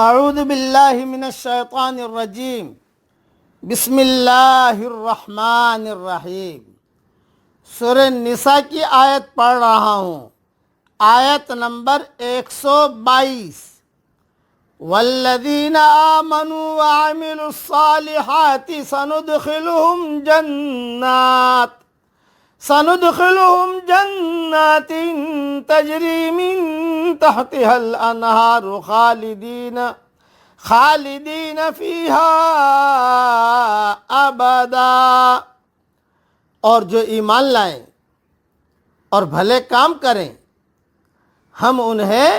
اعوذ باللہ من الشیطان الرجیم بسم اللہ الرحمن الرحیم۔ سورہ نساء کی آیت پڑھ رہا ہوں، آیت نمبر 122۔ والذین آمنوا وعملوا الصالحات سندخلهم جنات تجری من تحتها الانہار خالدین فیہا ابدا۔ اور جو ایمان لائیں اور بھلے کام کریں، ہم انہیں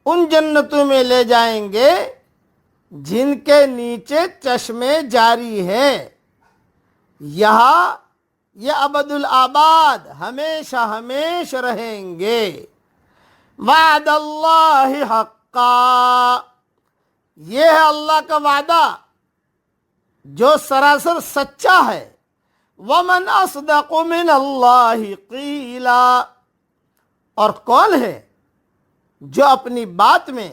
ان جنتوں میں لے جائیں گے جن کے نیچے چشمے جاری ہیں، یہاں یہ ابد الآباد ہمیشہ ہمیشہ رہیں گے۔ وعد اللہ حقا، یہ ہے اللہ کا وعدہ جو سراسر سچا ہے۔ ومن اصدق من اللہ قیلا، اور کون ہے جو اپنی بات میں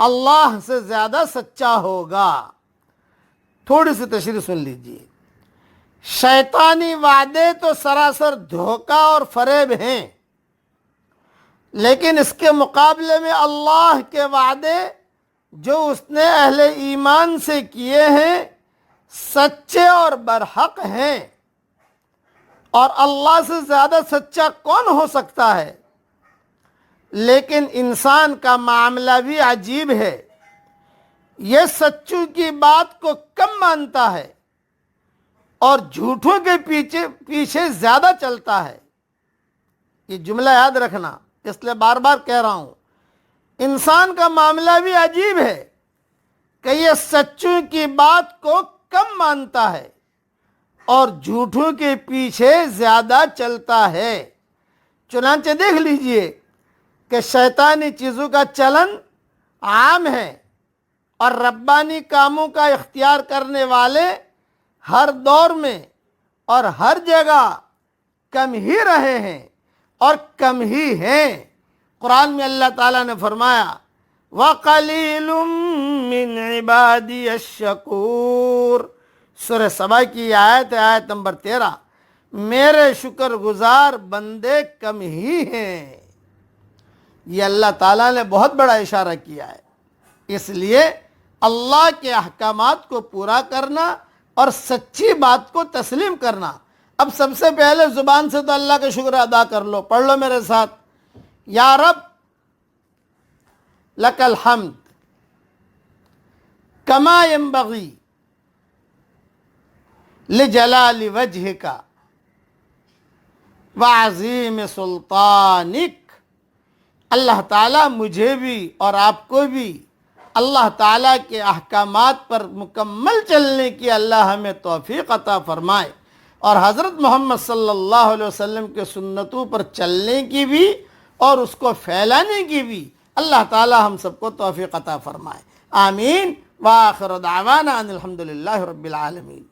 اللہ سے زیادہ سچا ہوگا۔ تھوڑی سی تشریح سن لیجیے۔ شیطانی وعدے تو سراسر دھوکہ اور فریب ہیں، لیکن اس کے مقابلے میں اللہ کے وعدے جو اس نے اہل ایمان سے کیے ہیں سچے اور برحق ہیں۔ اور اللہ سے زیادہ سچا کون ہو سکتا ہے؟ لیکن انسان کا معاملہ بھی عجیب ہے، یہ سچوں کی بات کو کم مانتا ہے اور جھوٹوں کے پیچھے زیادہ چلتا ہے۔ یہ جملہ یاد رکھنا، اس لیے بار بار کہہ رہا ہوں، انسان کا معاملہ بھی عجیب ہے کہ یہ سچوں کی بات کو کم مانتا ہے اور جھوٹوں کے پیچھے زیادہ چلتا ہے۔ چنانچہ دیکھ لیجئے کہ شیطانی چیزوں کا چلن عام ہے اور ربانی کاموں کا اختیار کرنے والے ہر دور میں اور ہر جگہ کم ہی رہے ہیں اور کم ہی ہیں۔ قرآن میں اللہ تعالیٰ نے فرمایا وَقَلِيلٌ مِّنْ عِبَادِيَ الشَّكُورُ۔ سورہ سبا کی آیت ہے، آیت نمبر 13۔ میرے شکر گزار بندے کم ہی ہیں۔ یہ اللہ تعالیٰ نے بہت بڑا اشارہ کیا ہے۔ اس لیے اللہ کے احکامات کو پورا کرنا اور سچی بات کو تسلیم کرنا۔ اب سب سے پہلے زبان سے تو اللہ کا شکر ادا کر لو، پڑھ لو میرے ساتھ، یا رب لک الحمد کما ینبغی لجلال وجہک وعظیم سلطانک۔ اللہ تعالیٰ مجھے بھی اور آپ کو بھی اللہ تعالیٰ کے احکامات پر مکمل چلنے کی اللہ ہمیں توفیق عطا فرمائے، اور حضرت محمد صلی اللہ علیہ وسلم کے سنتوں پر چلنے کی بھی اور اس کو پھیلانے کی بھی اللہ تعالیٰ ہم سب کو توفیق عطا فرمائے۔ آمین۔ وآخر دعوانا ان الحمدللہ رب العالمین۔